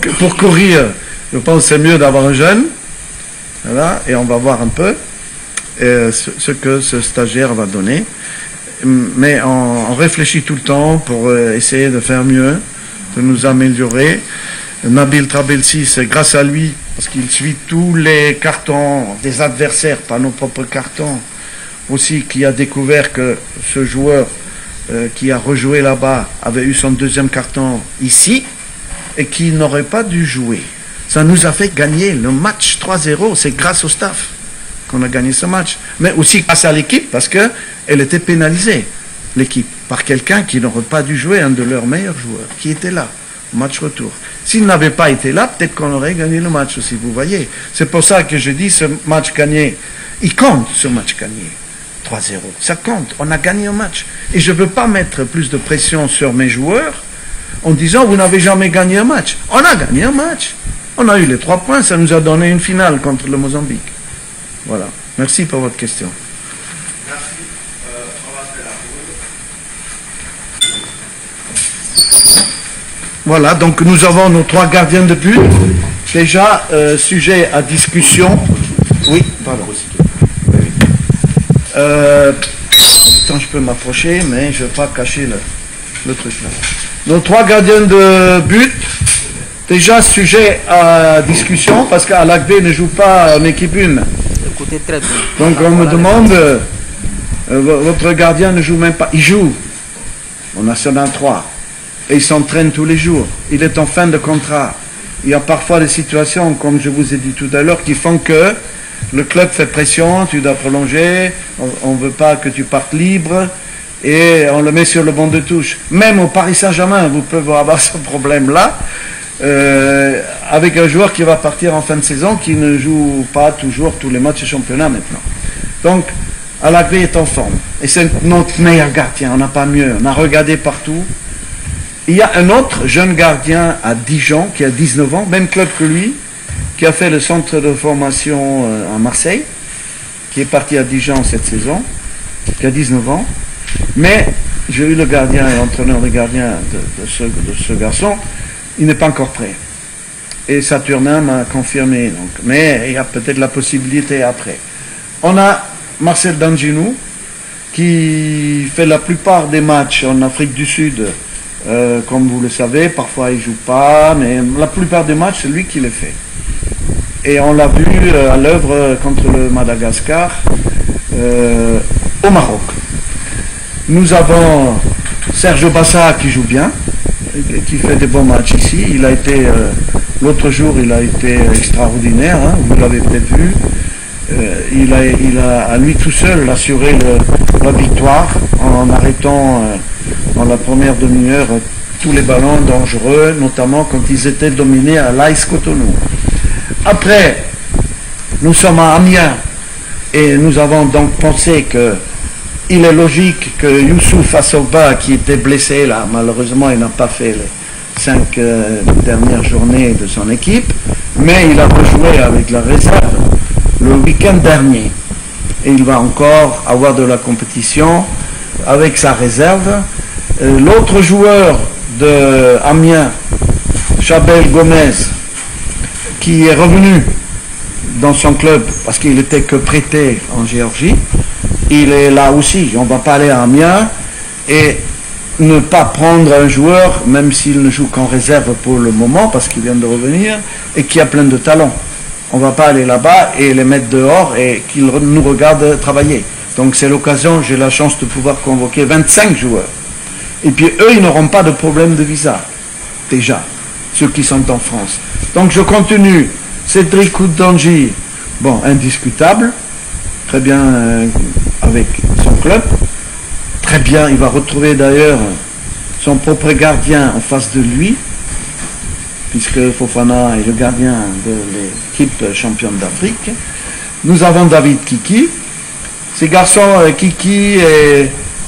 Donc, pour courir, je pense que c'est mieux d'avoir un jeune. Voilà, et on va voir un peu ce que ce stagiaire va donner. Mais on réfléchit tout le temps pour essayer de faire mieux, de nous améliorer. Nabil Trabelsi, c'est grâce à lui, parce qu'il suit tous les cartons des adversaires, pas nos propres cartons, aussi, qui a découvert que ce joueur qui a rejoué là-bas avait eu son deuxième carton ici et qui n'aurait pas dû jouer. Ça nous a fait gagner le match 3-0, c'est grâce au staff qu'on a gagné ce match. Mais aussi grâce à l'équipe, parce qu'elle était pénalisée, l'équipe, par quelqu'un qui n'aurait pas dû jouer, un de leurs meilleurs joueurs, qui était là, au match retour. S'il n'avait pas été là, peut-être qu'on aurait gagné le match aussi, vous voyez. C'est pour ça que je dis, ce match gagné, il compte, ce match gagné. 3-0, ça compte, on a gagné un match. Et je ne veux pas mettre plus de pression sur mes joueurs en disant, vous n'avez jamais gagné un match. On a gagné un match. On a eu les 3 points, ça nous a donné une finale contre le Mozambique. Voilà. Merci pour votre question. Merci. On va faire la pause. Voilà, donc nous avons nos 3 gardiens de but. Déjà, sujet à discussion. Oui, pardon. Attends, je peux m'approcher, mais je ne vais pas cacher le truc là. Nos 3 gardiens de but. Déjà, sujet à discussion, parce qu'à l'ACB ne joue pas en équipe 1. Donc on me demande, votre gardien ne joue même pas. Il joue au National 3. Et il s'entraîne tous les jours. Il est en fin de contrat. Il y a parfois des situations, comme je vous ai dit tout à l'heure, qui font que le club fait pression, tu dois prolonger, on ne veut pas que tu partes libre, et on le met sur le banc de touche. Même au Paris Saint-Germain, vous pouvez avoir ce problème-là, avec un joueur qui va partir en fin de saison, qui ne joue pas toujours tous les matchs de championnat maintenant. Donc, Alagbe est en forme. Et c'est notre meilleur gardien, on n'a pas mieux. On a regardé partout. Il y a un autre jeune gardien à Dijon, qui a 19 ans, même club que lui, qui a fait le centre de formation à Marseille, qui est parti à Dijon cette saison, qui a 19 ans. Mais j'ai eu le gardien et l'entraîneur de gardien de ce garçon, il n'est pas encore prêt. Et Saturnin m'a confirmé. Donc, mais il y a peut-être la possibilité après. On a Marcel Danginou, qui fait la plupart des matchs en Afrique du Sud, comme vous le savez. Parfois il ne joue pas, mais la plupart des matchs, c'est lui qui les fait. Et on l'a vu à l'œuvre contre le Madagascar au Maroc. Nous avons Sergio Bassa qui joue bien, qui fait des bons matchs ici. Il a été, l'autre jour, il a été extraordinaire, hein, vous l'avez peut-être vu. Il a à lui tout seul assuré la victoire en arrêtant dans la première demi-heure tous les ballons dangereux, notamment quand ils étaient dominés à l'AS Cotonou. Après, nous sommes à Amiens et nous avons donc pensé qu'il est logique que Youssouf Assogba, qui était blessé là, malheureusement il n'a pas fait les 5 dernières journées de son équipe, mais il a rejoué avec la réserve le week-end dernier. Et il va encore avoir de la compétition avec sa réserve. L'autre joueur de Amiens, Chabel Gomez, qui est revenu dans son club parce qu'il n'était que prêté en Géorgie, il est là aussi. On ne va pas aller à Amiens et ne pas prendre un joueur, même s'il ne joue qu'en réserve pour le moment, parce qu'il vient de revenir, et qui a plein de talent. On ne va pas aller là-bas et les mettre dehors et qu'ils nous regardent travailler. Donc c'est l'occasion, j'ai la chance de pouvoir convoquer 25 joueurs. Et puis eux, ils n'auront pas de problème de visa, déjà, ceux qui sont en France. Donc je continue. Cédric Koudanji, bon, indiscutable, très bien avec son club. Très bien, il va retrouver d'ailleurs son propre gardien en face de lui, puisque Fofana est le gardien de l'équipe championne d'Afrique. Nous avons David Kiki. Ces garçons, Kiki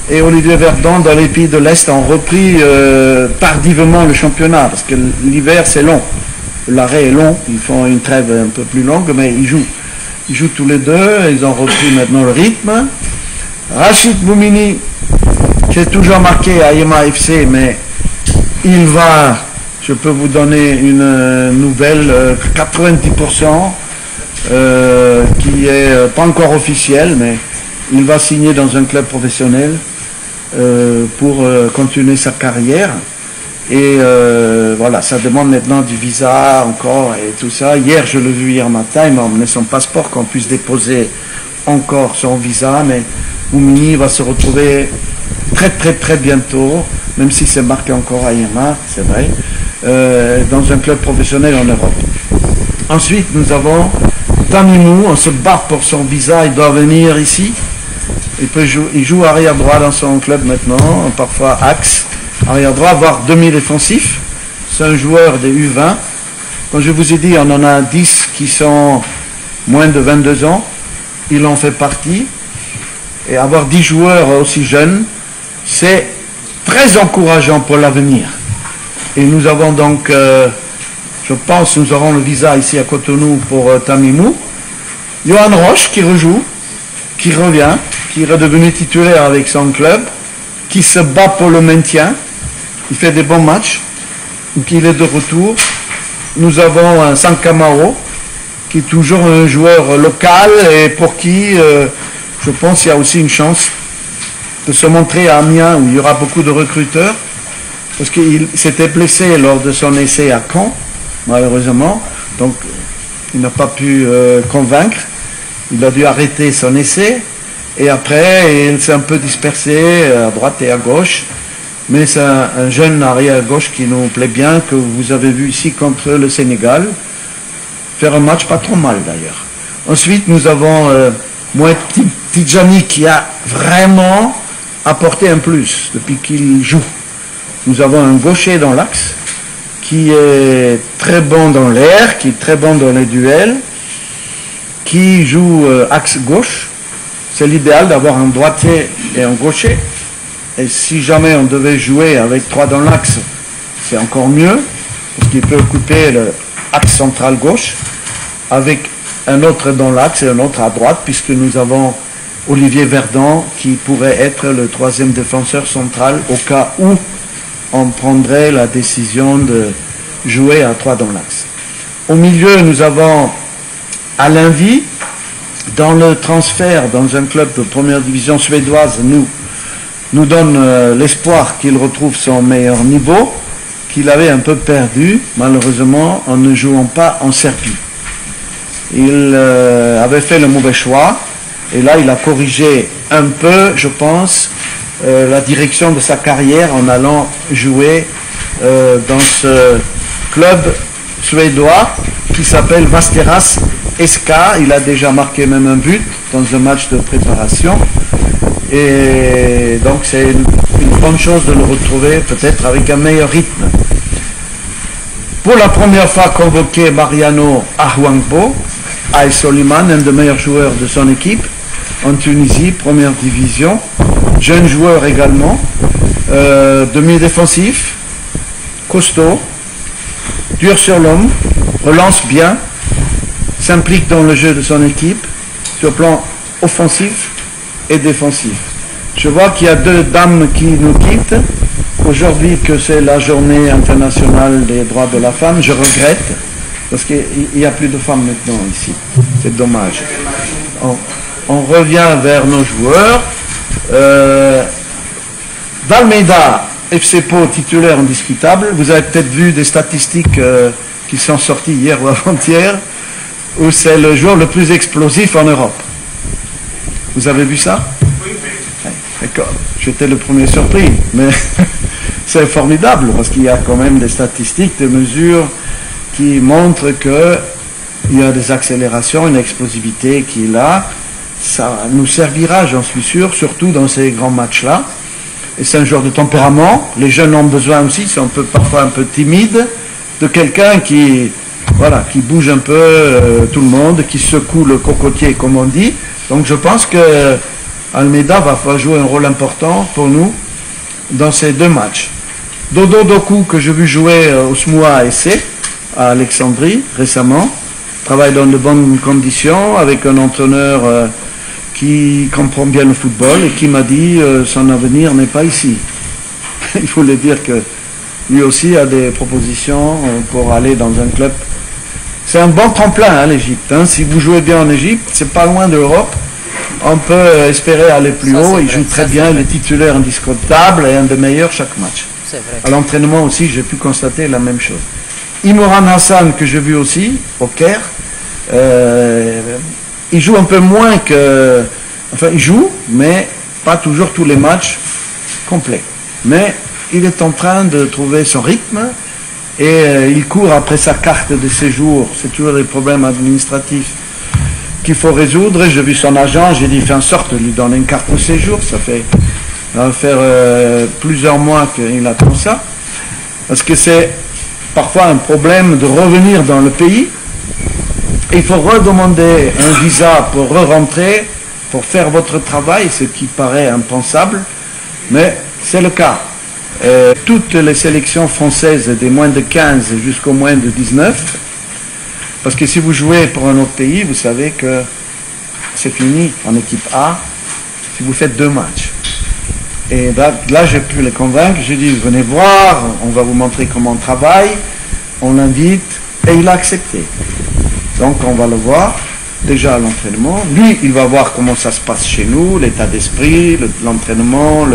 et Olivier Verdon, dans les pays de l'Est, ont repris tardivement le championnat, parce que l'hiver c'est long. L'arrêt est long, ils font une trêve un peu plus longue, mais ils jouent. Ils jouent tous les deux, ils ont repris maintenant le rythme. Rachid Boumini, qui est toujours marqué à Yema FC, mais il va je peux vous donner une nouvelle, 90%, qui est pas encore officielle, mais il va signer dans un club professionnel pour continuer sa carrière. Et voilà, ça demande maintenant du visa encore et tout ça. Hier, je l'ai vu hier matin, il m'a emmené son passeport qu'on puisse déposer encore son visa, mais Oumini va se retrouver très bientôt, même si c'est marqué encore à Irma, c'est vrai, dans un club professionnel en Europe. Ensuite, nous avons Tamimou, on se bat pour son visa, il doit venir ici. Il joue arrière droit dans son club maintenant, parfois axe, arrière droit, voire demi-défensif. C'est un joueur des U20. Comme je vous ai dit, on en a 10 qui sont moins de 22 ans. Il en fait partie. Et avoir 10 joueurs aussi jeunes, c'est très encourageant pour l'avenir. Et nous avons donc, je pense, nous aurons le visa ici à Cotonou pour Tamimou. Johan Roche qui rejoue, qui revient, qui est redevenu titulaire avec son club, qui se bat pour le maintien. Il fait des bons matchs, donc il est de retour. Nous avons Sankamaro, qui est toujours un joueur local et pour qui, je pense, il y a aussi une chance de se montrer à Amiens, où il y aura beaucoup de recruteurs, parce qu'il s'était blessé lors de son essai à Caen, malheureusement, donc il n'a pas pu convaincre. Il a dû arrêter son essai, et après, il s'est un peu dispersé à droite et à gauche. Mais c'est un jeune arrière-gauche qui nous plaît bien, que vous avez vu ici contre le Sénégal. Faire un match pas trop mal d'ailleurs. Ensuite, nous avons Tidjani qui a vraiment apporté un plus depuis qu'il joue. Nous avons un gaucher dans l'axe qui est très bon dans l'air, qui est très bon dans les duels, qui joue axe gauche. C'est l'idéal d'avoir un droitier et un gaucher. Et si jamais on devait jouer avec 3 dans l'axe, c'est encore mieux, parce qu'il peut occuper l'axe central gauche, avec un autre dans l'axe et un autre à droite, puisque nous avons Olivier Verdon qui pourrait être le 3e défenseur central au cas où on prendrait la décision de jouer à 3 dans l'axe. Au milieu, nous avons Alain Vie. Dans le transfert dans un club de première division suédoise, nous donne l'espoir qu'il retrouve son meilleur niveau, qu'il avait un peu perdu, malheureusement, en ne jouant pas en Serbie. Il avait fait le mauvais choix, et là, il a corrigé un peu, je pense, la direction de sa carrière en allant jouer dans ce club suédois qui s'appelle Västerås SK. Il a déjà marqué même un but dans un match de préparation. Et donc c'est une bonne chose de le retrouver peut-être avec un meilleur rythme. Pour la première fois convoqué Mariano Ahwangbo, Aïe Soliman, un des meilleurs joueurs de son équipe en Tunisie, première division, jeune joueur également, demi-défensif, costaud, dur sur l'homme, relance bien, s'implique dans le jeu de son équipe sur le plan offensif et défensif. Je vois qu'il y a 2 dames qui nous quittent. Aujourd'hui que c'est la journée internationale des droits de la femme, je regrette, parce qu'il n'y a plus de femmes maintenant ici. C'est dommage. On revient vers nos joueurs. D'Almeida, FC Pau titulaire indiscutable. Vous avez peut-être vu des statistiques qui sont sorties hier ou avant-hier, où c'est le joueur le plus explosif en Europe. Vous avez vu ça? Oui. D'accord. J'étais le premier surpris, mais c'est formidable, parce qu'il y a quand même des statistiques, des mesures qui montrent qu'il y a des accélérations, une explosivité qui est là. Ça nous servira, j'en suis sûr, surtout dans ces grands matchs-là. Et c'est un joueur de tempérament. Les jeunes ont besoin aussi, ils sont parfois un peu timides, de quelqu'un qui bouge un peu tout le monde, qui secoue le cocotier, comme on dit. Donc je pense que Almeida va jouer un rôle important pour nous dans ces 2 matchs. Dodo Doku, que j'ai vu jouer au SMUA SC à Alexandrie récemment, travaille dans de bonnes conditions avec un entraîneur qui comprend bien le football et qui m'a dit son avenir n'est pas ici. Il voulait dire que lui aussi a des propositions pour aller dans un club. C'est un bon tremplin, hein, l'Égypte. Hein. Si vous jouez bien en Égypte, c'est pas loin de l'Europe. On peut espérer aller plus haut. Il joue très bien, il est titulaire indiscutable et un des meilleurs chaque match. À l'entraînement aussi, j'ai pu constater la même chose. Imran Hassan, que j'ai vu aussi, au Caire, il joue un peu moins que... Enfin, il joue, mais pas toujours tous les matchs complets. Mais il est en train de trouver son rythme et il court après sa carte de séjour. C'est toujours des problèmes administratifs qu'il faut résoudre. J'ai vu son agent, j'ai dit, fais en sorte de lui donner une carte de séjour. Ça va faire plusieurs mois qu'il attend ça. Parce que c'est parfois un problème de revenir dans le pays. Il faut redemander un visa pour re-rentrer, pour faire votre travail, ce qui paraît impensable, mais c'est le cas. Toutes les sélections françaises des moins de 15 jusqu'au moins de 19, parce que si vous jouez pour un autre pays, vous savez que c'est fini en équipe A si vous faites 2 matchs. Et là j'ai pu les convaincre, j'ai dit venez voir, on va vous montrer comment on travaille, on l'invite, et il a accepté. Donc on va le voir déjà à l'entraînement. Lui, il va voir comment ça se passe chez nous, l'état d'esprit, l'entraînement,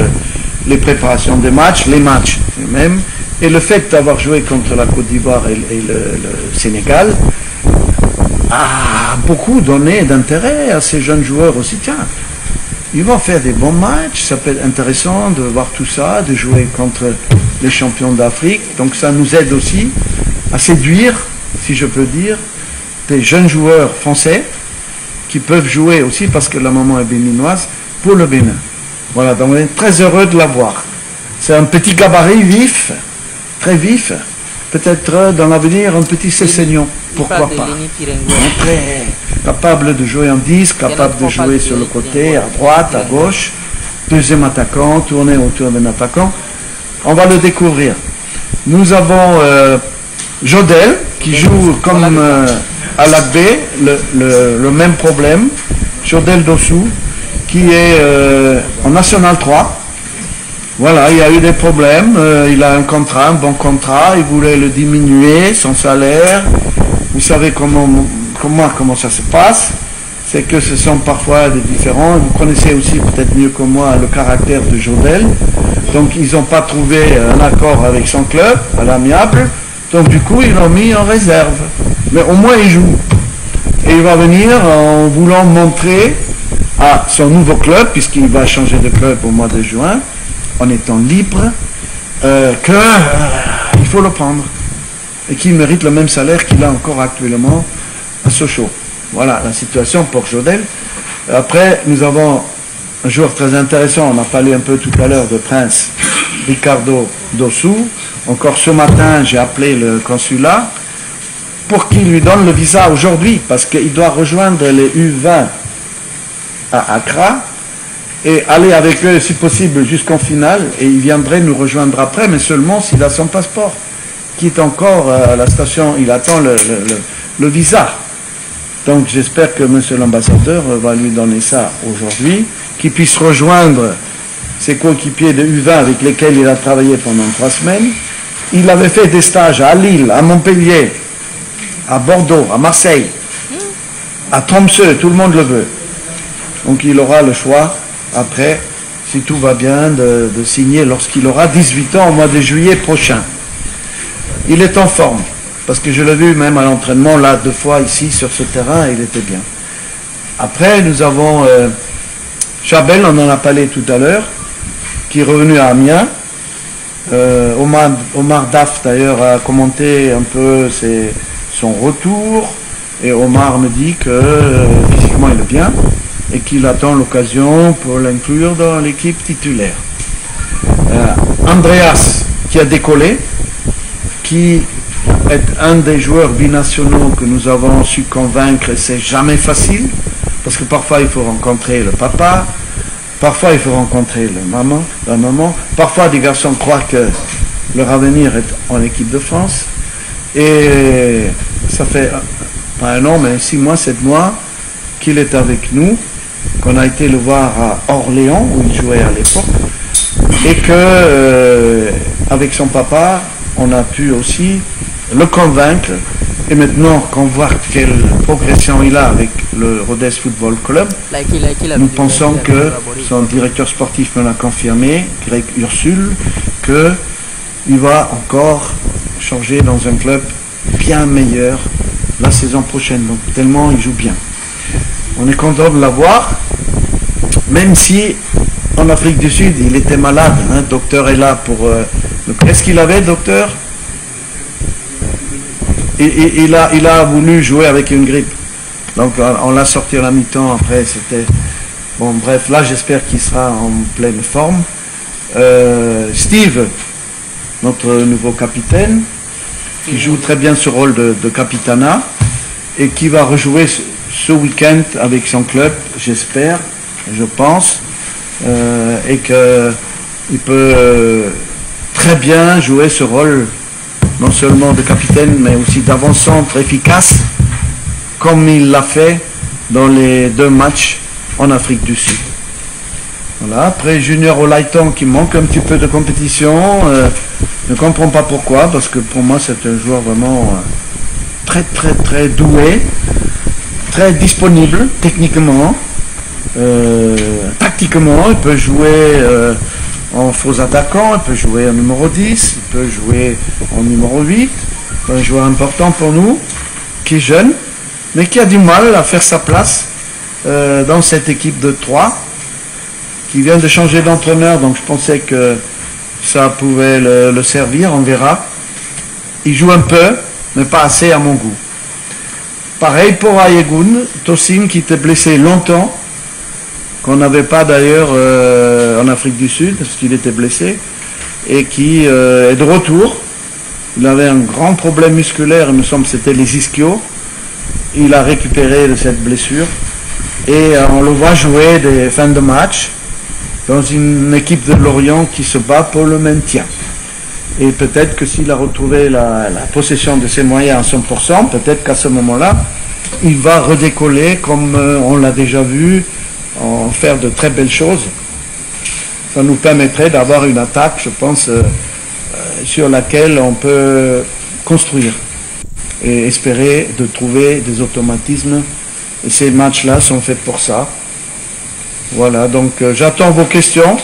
les préparations des matchs, les matchs eux-mêmes. Et le fait d'avoir joué contre la Côte d'Ivoire et le Sénégal a beaucoup donné d'intérêt à ces jeunes joueurs aussi. Tiens, ils vont faire des bons matchs, ça peut être intéressant de voir tout ça, de jouer contre les champions d'Afrique. Donc ça nous aide aussi à séduire, si je peux dire, des jeunes joueurs français qui peuvent jouer aussi parce que la maman est béninoise pour le Bénin. Voilà, donc on est très heureux de la voir. C'est un petit gabarit vif, très vif. Peut-être dans l'avenir un petit Cessignon, pourquoi pas. Très capable de jouer en 10, capable de jouer sur le côté, à droite, à gauche, deuxième attaquant, tourner autour d'un attaquant. On va le découvrir. Nous avons Jodel qui joue comme à l'Agbe, le même problème. Jodel Dossou qui est en National 3. Voilà, il y a eu des problèmes, il a un contrat, un bon contrat, il voulait le diminuer, son salaire. Vous savez comment ça se passe, c'est que ce sont parfois des différends. Vous connaissez aussi peut-être mieux que moi le caractère de Jodel. Donc ils n'ont pas trouvé un accord avec son club, à l'amiable. Donc du coup ils l'ont mis en réserve. Mais au moins il joue. Et il va venir en voulant montrer à son nouveau club, puisqu'il va changer de club au mois de juin, en étant libre, qu'il faut le prendre et qu'il mérite le même salaire qu'il a encore actuellement à Sochaux. Voilà la situation pour Jodel. Après, nous avons un joueur très intéressant, on a parlé un peu tout à l'heure de Prince, Ricardo Dossou. Encore ce matin, j'ai appelé le consulat pour qu'il lui donne le visa aujourd'hui, parce qu'il doit rejoindre les U20 à Accra, et aller avec eux si possible jusqu'en finale, et il viendrait nous rejoindre après, mais seulement s'il a son passeport, qui est encore à la station, il attend le visa. Donc j'espère que monsieur l'ambassadeur va lui donner ça aujourd'hui, qu'il puisse rejoindre ses coéquipiers de U20 avec lesquels il a travaillé pendant 3 semaines. Il avait fait des stages à Lille, à Montpellier, à Bordeaux, à Marseille, à Tromsø, tout le monde le veut. Donc il aura le choix après, si tout va bien, de signer lorsqu'il aura 18 ans au mois de juillet prochain. Il est en forme, parce que je l'ai vu même à l'entraînement, là, 2 fois ici sur ce terrain, il était bien. Après, nous avons Chabel, on en a parlé tout à l'heure, qui est revenu à Amiens. Omar Daf, d'ailleurs, a commenté un peu son retour, et Omar me dit que physiquement il est bien, et qu'il attend l'occasion pour l'inclure dans l'équipe titulaire. Andreas, qui a décollé, qui est un des joueurs binationaux que nous avons su convaincre, et c'est jamais facile, parce que parfois il faut rencontrer le papa, parfois il faut rencontrer la maman, parfois des garçons croient que leur avenir est en équipe de France, et ça fait pas 1 an, mais 6 mois, 7 mois qu'il est avec nous, qu'on a été le voir à Orléans, où il jouait à l'époque, et que avec son papa, on a pu aussi le convaincre. Et maintenant qu'on voit quelle progression il a avec le Rodez Football Club, nous pensons que son directeur sportif me l'a confirmé, Greg Ursule, qu'il va encore changer dans un club bien meilleur la saison prochaine. Donc tellement il joue bien. On est content de l'avoir, même si en Afrique du Sud il était malade. Le docteur est là pour... Qu'est-ce qu'il avait, docteur? Il a voulu jouer avec une grippe. Donc on l'a sorti à la mi-temps, après c'était... Bon bref, là j'espère qu'il sera en pleine forme. Steve, notre nouveau capitaine, qui joue très bien ce rôle de capitana et qui va rejouer ce week-end avec son club, j'espère, je pense, et qu'il peut très bien jouer ce rôle non seulement de capitaine, mais aussi d'avant-centre efficace, comme il l'a fait dans les 2 matchs en Afrique du Sud. Voilà. Après, Junior Olaiton, qui manque un petit peu de compétition, je ne comprends pas pourquoi, parce que pour moi, c'est un joueur vraiment très, très, très doué, très disponible, techniquement, tactiquement, il peut jouer... en faux attaquant, il peut jouer en numéro 10, il peut jouer en numéro 8. C'est un joueur important pour nous, qui est jeune, mais qui a du mal à faire sa place dans cette équipe de 3, qui vient de changer d'entraîneur, donc je pensais que ça pouvait le servir, on verra. Il joue un peu, mais pas assez à mon goût. Pareil pour Ayegun, Tosin qui était blessé longtemps, qu'on n'avait pas d'ailleurs en Afrique du Sud, parce qu'il était blessé, et qui est de retour. Il avait un grand problème musculaire, il me semble que c'était les ischios. Il a récupéré de cette blessure, et on le voit jouer des fins de match dans une équipe de Lorient qui se bat pour le maintien. Et peut-être que s'il a retrouvé la possession de ses moyens à 100%, peut-être qu'à ce moment-là, il va redécoller comme on l'a déjà vu, en faire de très belles choses. Ça nous permettrait d'avoir une attaque, je pense, sur laquelle on peut construire et espérer de trouver des automatismes. Et ces matchs-là sont faits pour ça. Voilà, donc j'attends vos questions.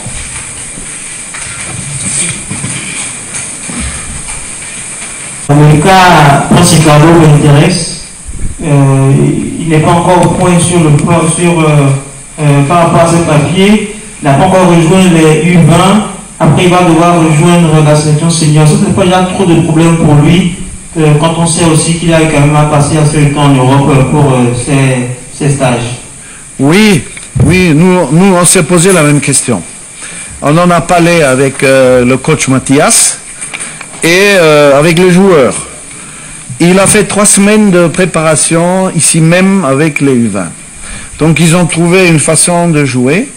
En le cas, Prince Carlo m'intéresse. Il n'est pas encore au point sur le point par rapport à ce papier. Il n'a pas encore rejoint les U20. Après, il va devoir rejoindre la sélection senior. Ce n'est pas déjà trop de problèmes pour lui, quand on sait aussi qu'il a quand même passé assez de temps en Europe pour ses stages. Oui, nous on s'est posé la même question. On en a parlé avec le coach Mathias et avec les joueurs. Il a fait 3 semaines de préparation ici même avec les U20. Donc ils ont trouvé une façon de jouer.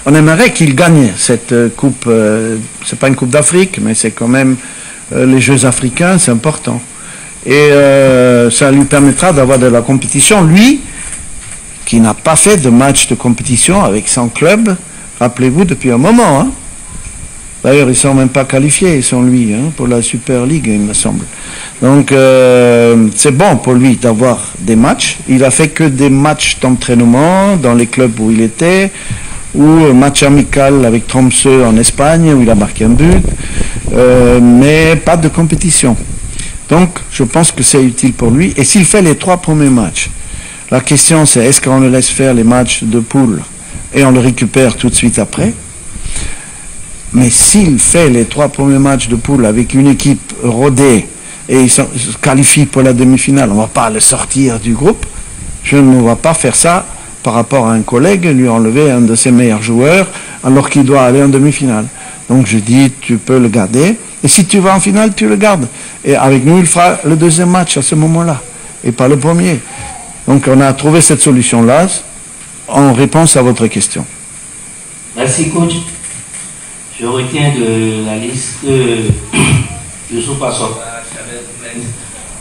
On aimerait qu'il gagne cette coupe. C'est pas une coupe d'Afrique, mais c'est quand même les Jeux africains, c'est important. Et ça lui permettra d'avoir de la compétition. Lui, qui n'a pas fait de match de compétition avec son club, rappelez-vous, depuis un moment. Hein. D'ailleurs, ils ne sont même pas qualifiés, sans lui, pour la Super League, il me semble. Donc, c'est bon pour lui d'avoir des matchs. Il a fait que des matchs d'entraînement dans les clubs où il était, ou un match amical avec Tromsø en Espagne, où il a marqué un but, mais pas de compétition. Donc, je pense que c'est utile pour lui. Et s'il fait les 3 premiers matchs, la question c'est, est-ce qu'on le laisse faire les matchs de poule et on le récupère tout de suite après? Mais s'il fait les 3 premiers matchs de poule avec une équipe rodée et il se qualifie pour la demi-finale, on ne va pas le sortir du groupe. Je ne vais pas faire ça par rapport à un collègue, lui enlever un de ses meilleurs joueurs alors qu'il doit aller en demi-finale. Donc je dis, tu peux le garder. Et si tu vas en finale, tu le gardes. Et avec nous, il fera le 2e match à ce moment-là et pas le premier. Donc on a trouvé cette solution-là en réponse à votre question. Merci coach. Je retiens de la liste de sous-passants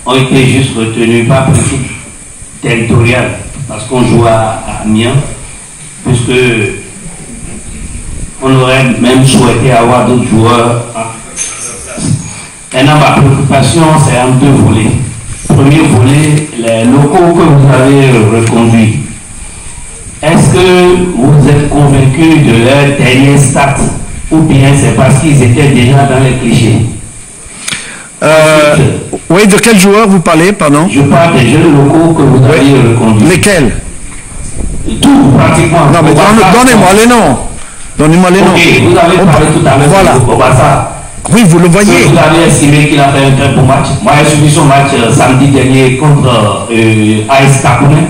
ont été juste retenus par principe territorial parce qu'on joue à Amiens, puisque on aurait même souhaité avoir d'autres joueurs Maintenant, ma préoccupation, c'est en deux volets. Premier volet, les locaux que vous avez reconduits. Est-ce que vous êtes convaincu de leur dernier stade ou bien c'est parce qu'ils étaient déjà dans les clichés? Oui, de quel joueur vous parlez, pardon? Je parle des jeunes locaux que vous avez reconduits. Lesquels? Tout, pratiquement. Non, mais donnez-moi les noms. Donnez-moi les noms. Ok, vous avez parlé tout à l'heure voilà. de Bobassa. Oui, vous le voyez. Vous avez estimé qu'il a fait un très beau match. Moi, j'ai suivi son match samedi dernier contre AS Cameroun.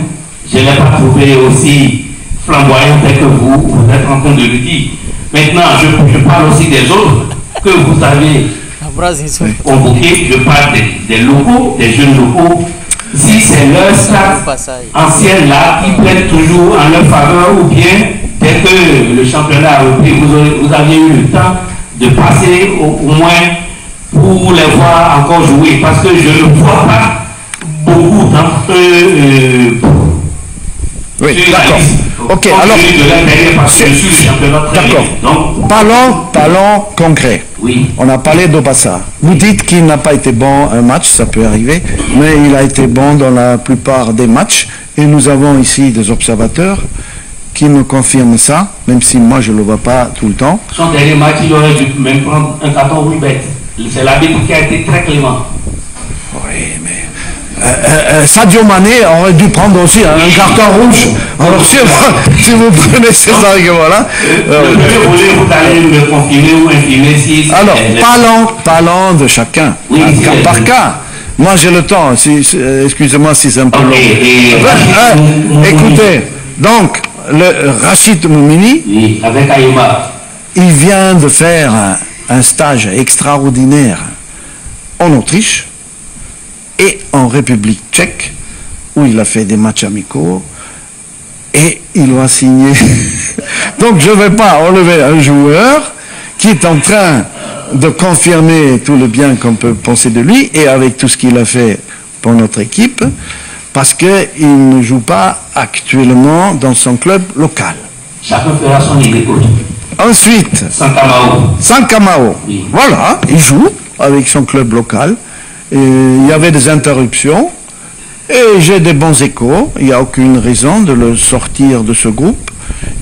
Je ne l'ai pas trouvé aussi flamboyant tel que vous êtes en train de le dire. Maintenant, je parle aussi des autres que vous avez convoqués. Je parle des locaux, des jeunes locaux. Si c'est leur stade ancien là qui plaide toujours en leur faveur ou bien dès que le championnat a repris, vous aviez eu le temps de passer au moins pour les voir encore jouer parce que je ne vois pas beaucoup d'entre eux. Oui, d'accord. Ok, alors. D'accord. Parlons concret. Oui. On a parlé d'Obassa. Vous dites qu'il n'a pas été bon un match, ça peut arriver, mais il a été bon dans la plupart des matchs. Et nous avons ici des observateurs qui me confirment ça, même si moi je ne le vois pas tout le temps. Son dernier match, il aurait dû même prendre un carton rouge bête. C'est l'arbitre qui a été très clément. Oui, mais. Sadio Mané aurait dû prendre aussi un carton rouge. Alors si vous prenez ces arguments-là... vous allez me confirmer ou infirmer si... Alors, parlons de chacun, oui, cas par cas. Moi j'ai le temps, excusez-moi si c'est un peu long. Écoutez, donc, le Rachid Moumini, oui, avec Ayuma, il vient de faire un stage extraordinaire en Autriche et en République tchèque, où il a fait des matchs amicaux, et il va signer. Donc je ne vais pas enlever un joueur qui est en train de confirmer tout le bien qu'on peut penser de lui, et avec tout ce qu'il a fait pour notre équipe, parce qu'il ne joue pas actuellement dans son club local. Chacun fera son idée. Ensuite, Sankamao. Oui. Voilà, il joue avec son club local. Et il y avait des interruptions et j'ai des bons échos. Il n'y a aucune raison de le sortir de ce groupe.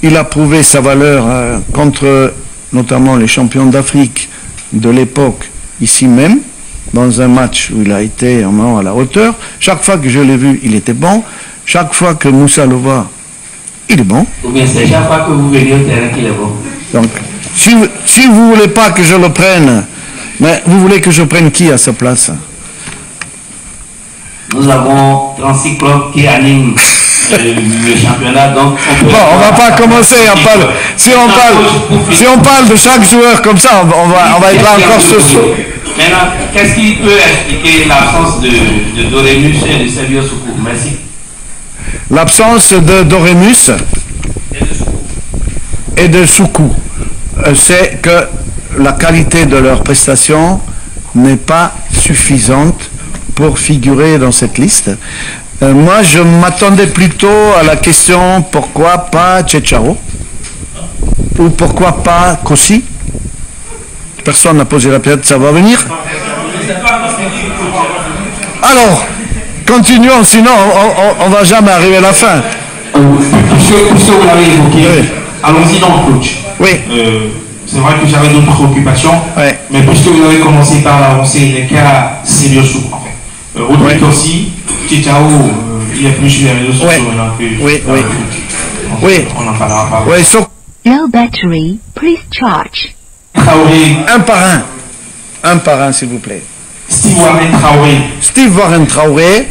Il a prouvé sa valeur contre notamment les champions d'Afrique de l'époque, ici même, dans un match où il a été à la hauteur. Chaque fois que je l'ai vu, il était bon. Chaque fois que Moussa le voit, il est bon. Ou bien c'est chaque fois que vous venez au terrain qu'il est bon. Donc, si vous ne voulez pas que je le prenne, mais vous voulez que je prenne qui à sa place? Nous avons 36 clubs qui animent le championnat, donc on ne va pas commencer à parler. Si on parle de chaque joueur comme ça, on va être là encore ce soir. Maintenant, qu'est-ce qui peut expliquer l'absence de Doremus et de Sergio Soukou? Merci. L'absence de Doremus et de Soukou, c'est que la qualité de leurs prestations n'est pas suffisante pour figurer dans cette liste. Moi, je m'attendais plutôt à la question pourquoi pas Tchécharo ou pourquoi pas Kossi. Personne n'a posé la pièce, ça va venir. Alors, continuons, sinon on ne va jamais arriver à la fin. Puisque vous l'avez évoqué, oui. Allons-y dans le coach. Oui. C'est vrai que j'avais d'autres préoccupations, oui. Mais puisque vous avez commencé par l'avancée, les cas sérieux sous en fait. Rodrigue aussi, Tchitao, il est plus sur les réseaux sociaux maintenant que... Oui. On n'en parlera pas. Oui, Low battery, please charge. Traoré. Un par un, s'il vous plaît. Steve Warren Traoré. Steve Warren Traoré,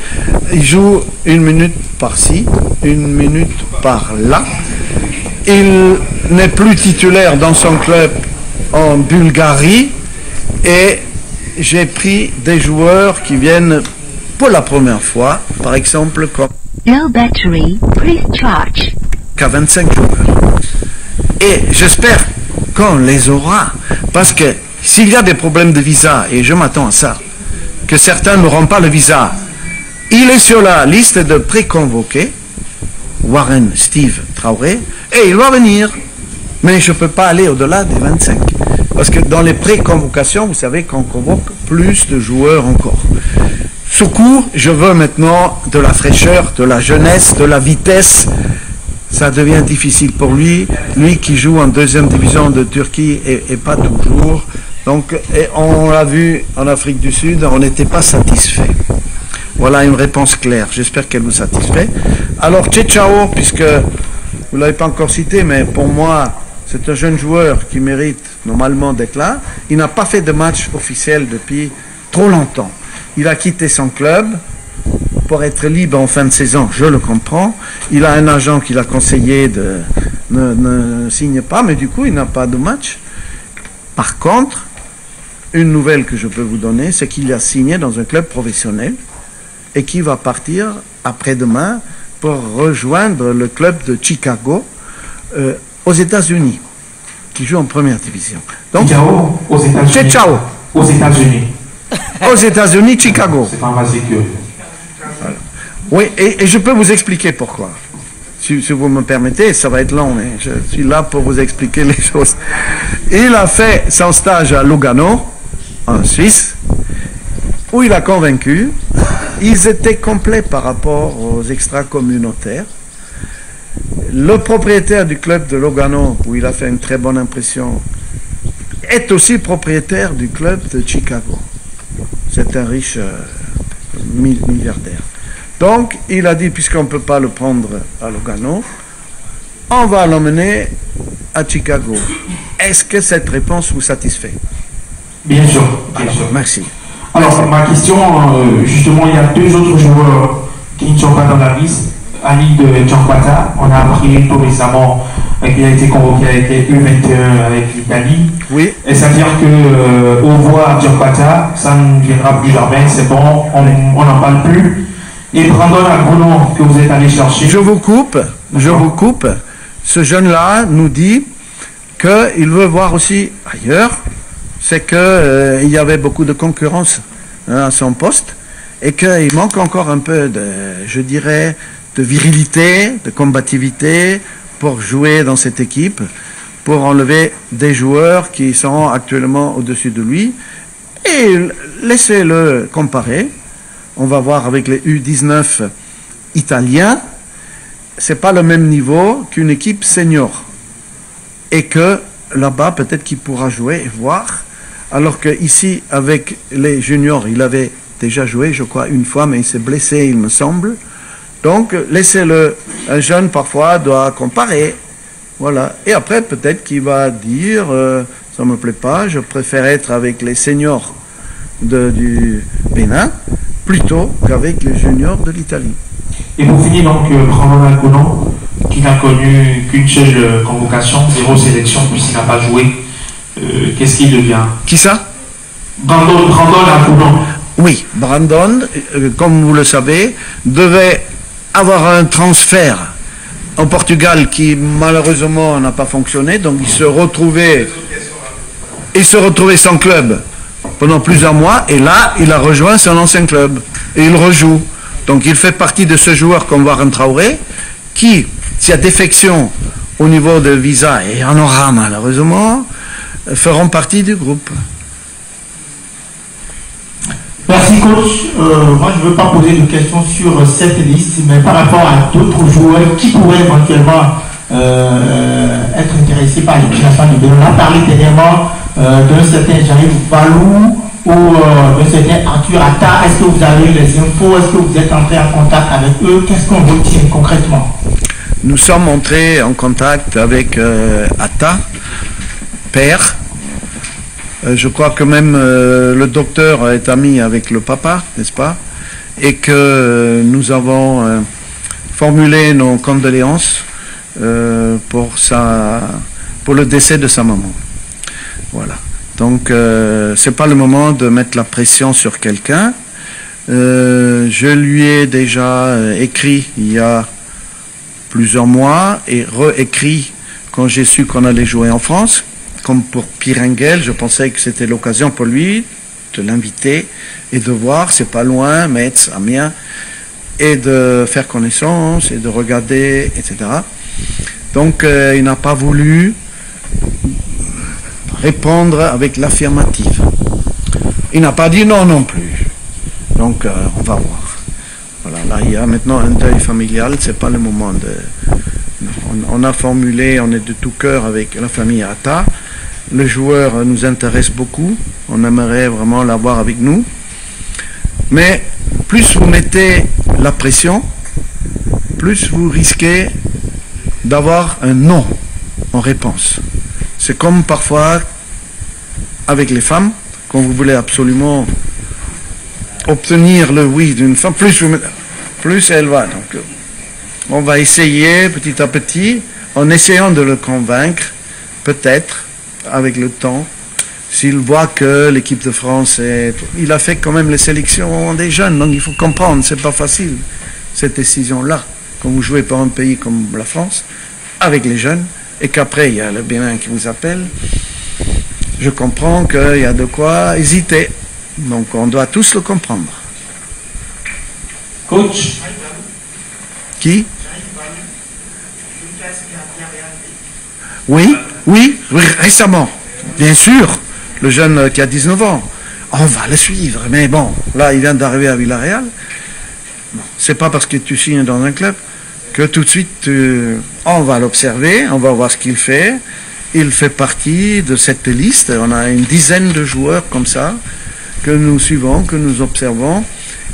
il joue 1 minute par-ci, 1 minute par-là. Il n'est plus titulaire dans son club en Bulgarie et j'ai pris des joueurs qui viennent pour la première fois, par exemple comme Low battery, please charge. Qu'à 25 joueurs. Et j'espère qu'on les aura, parce que s'il y a des problèmes de visa, et je m'attends à ça, que certains n'auront pas le visa, il est sur la liste de préconvoqués, Warren Steve Traoré, et il va venir, mais je ne peux pas aller au-delà des 25. Parce que dans les pré-convocations, vous savez qu'on convoque plus de joueurs encore. Soukou, je veux maintenant de la fraîcheur, de la jeunesse, de la vitesse. Ça devient difficile pour lui. Lui qui joue en deuxième division de Turquie et pas toujours. Donc, et on l'a vu en Afrique du Sud, on n'était pas satisfait. Voilà une réponse claire. J'espère qu'elle vous satisfait. Alors, Tchao, puisque vous ne l'avez pas encore cité, mais pour moi, c'est un jeune joueur qui mérite normalement d'être là. Il n'a pas fait de match officiel depuis trop longtemps. Il a quitté son club pour être libre en fin de saison, je le comprends. Il a un agent qui l'a conseillé de ne signe pas, mais du coup, il n'a pas de match. Par contre, une nouvelle que je peux vous donner, c'est qu'il a signé dans un club professionnel et qui va partir après-demain pour rejoindre le club de Chicago aux États-Unis, qui joue en première division. Donc, Ciao, aux États-Unis. Ciao. Aux États-Unis. Aux États-Unis, Chicago. C'est pas mal sécure. Voilà. Oui, et je peux vous expliquer pourquoi. Si vous me permettez, ça va être long, mais je suis là pour vous expliquer les choses. Il a fait son stage à Lugano, en Suisse, où il a convaincu. Ils étaient complets par rapport aux extra-communautaires. Le propriétaire du club de Lugano, où il a fait une très bonne impression, est aussi propriétaire du club de Chicago. C'est un riche milliardaire. Donc, il a dit, puisqu'on ne peut pas le prendre à Lugano, on va l'emmener à Chicago. Est-ce que cette réponse vous satisfait? Bien sûr, bien sûr. Merci. Alors, ma question, justement, il y a deux autres joueurs qui ne sont pas dans la liste. Ali de Djambata, on a appris tout récemment qu'il a été convoqué avec les U21 avec l'Italie. Oui. Et c'est-à-dire que au revoir Djambata, ça ne viendra plus jamais, c'est bon, on n'en parle plus. Et Brandon Agoulon, que vous êtes allé chercher. Je vous coupe. Ce jeune-là nous dit qu'il veut voir aussi ailleurs. C'est qu'il y avait beaucoup de concurrence à son poste et qu'il manque encore un peu de, je dirais, de virilité, de combativité pour jouer dans cette équipe, pour enlever des joueurs qui sont actuellement au-dessus de lui et laissez-le comparer. On va voir avec les U19 italiens, c'est pas le même niveau qu'une équipe senior et que là-bas peut-être qu'il pourra jouer et voir. Alors qu'ici, avec les juniors, il avait déjà joué, je crois, une fois, mais il s'est blessé, il me semble. Donc, laissez-le. Un jeune, parfois, doit comparer. Voilà. Et après, peut-être qu'il va dire, ça ne me plaît pas, je préfère être avec les seniors du Bénin plutôt qu'avec les juniors de l'Italie. Et pour finir, donc, Brandon Agoulon, qui n'a connu qu'une seule convocation, 0 sélection, puisqu'il n'a pas joué. Qu'est-ce qu'il devient? Qui ça? Brandon Agoulon. Oui, Brandon, comme vous le savez, devait avoir un transfert au Portugal qui malheureusement n'a pas fonctionné, donc il se retrouvait sans club pendant plusieurs mois, et là, il a rejoint son ancien club, et il rejoue. Donc il fait partie de ce joueur comme Warren Traoré, qui, s'il y a défection au niveau de visa, et on aura malheureusement, feront partie du groupe. Merci coach. Moi je ne veux pas poser de questions sur cette liste, mais par rapport à d'autres joueurs qui pourraient éventuellement être intéressés par l'équipe nationale du Bénin. On a parlé dernièrement d'un certain Jaïf Valou ou d'un certain Arthur Atta. Est-ce que vous avez eu les infos? Est-ce que vous êtes entré en contact avec eux? Qu'est-ce qu'on retient concrètement? Nous sommes entrés en contact avec Atta, père. Je crois que même le docteur est ami avec le papa, n'est-ce pas? Et que nous avons formulé nos condoléances pour le décès de sa maman. Voilà. Donc, c'est pas le moment de mettre la pression sur quelqu'un. Je lui ai déjà écrit il y a plusieurs mois et réécrit quand j'ai su qu'on allait jouer en France. Comme pour Pierre Engel, je pensais que c'était l'occasion pour lui de l'inviter et de voir, c'est pas loin, Metz, Amiens, et de faire connaissance et de regarder, etc. Donc, il n'a pas voulu répondre avec l'affirmative. Il n'a pas dit non non plus. Donc on va voir. Voilà, là il y a maintenant un deuil familial, c'est pas le moment de... On a formulé, on est de tout cœur avec la famille Atta. Le joueur nous intéresse beaucoup, on aimerait vraiment l'avoir avec nous. Mais plus vous mettez la pression, plus vous risquez d'avoir un non en réponse. C'est comme parfois avec les femmes, quand vous voulez absolument obtenir le oui d'une femme, plus elle va. Donc, on va essayer petit à petit, en essayant de le convaincre, peut-être, avec le temps, s'il voit que l'équipe de France, il a fait quand même les sélections des jeunes, donc il faut comprendre, c'est pas facile, cette décision-là, quand vous jouez pour un pays comme la France, avec les jeunes, et qu'après il y a le Bénin qui vous appelle, je comprends qu'il y a de quoi hésiter, donc on doit tous le comprendre. Coach, Qui? Oui, récemment, bien sûr, le jeune qui a 19 ans, on va le suivre, mais bon, là il vient d'arriver à Villarreal, bon, c'est pas parce que tu signes dans un club que tout de suite on va l'observer, on va voir ce qu'il fait, il fait partie de cette liste, on a une dizaine de joueurs comme ça, que nous suivons, que nous observons.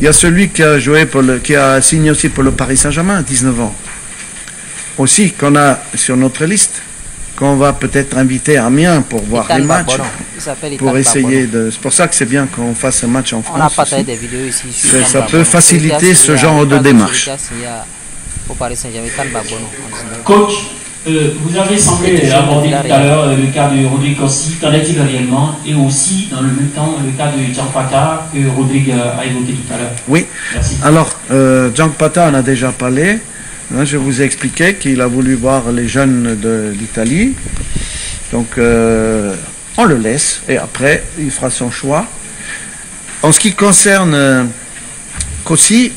Il y a celui qui a joué qui a signé aussi pour le Paris Saint-Germain à 19 ans, aussi qu'on a sur notre liste, qu'on va peut-être inviter à Amiens pour voir les matchs, pour essayer de... C'est pour ça que c'est bien qu'on fasse un match en France. On n'a pas des vidéos ici. Ça peut faciliter ce genre de démarche. Coach, vous avez semblé aborder tout à l'heure le cas de Rodrigue Kossi, qu'en est-il réellement, et aussi dans le même temps le cas de Djank Pata que Rodrigue a évoqué tout à l'heure. Oui. Merci. Alors, Djank Pata en a déjà parlé. Je vous ai expliqué qu'il a voulu voir les jeunes d'Italie. Donc, on le laisse et après, il fera son choix. En ce qui concerne Kossi,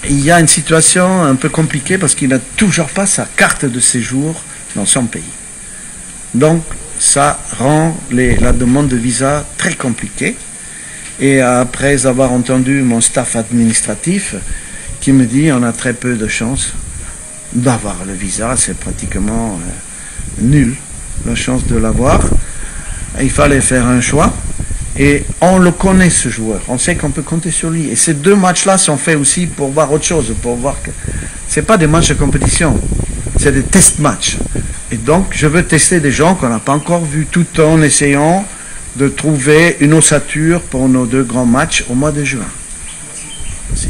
il y a une situation un peu compliquée parce qu'il n'a toujours pas sa carte de séjour dans son pays. Donc, ça rend la demande de visa très compliquée. Et après avoir entendu mon staff administratif, qui me dit on a très peu de chances d'avoir le visa, c'est pratiquement nul la chance de l'avoir. Il fallait faire un choix et on le connaît ce joueur, on sait qu'on peut compter sur lui. Et ces deux matchs-là sont faits aussi pour voir autre chose, pour voir que c'est pas des matchs de compétition, c'est des test matchs. Et donc je veux tester des gens qu'on n'a pas encore vus, tout en essayant de trouver une ossature pour nos deux grands matchs au mois de juin. Merci.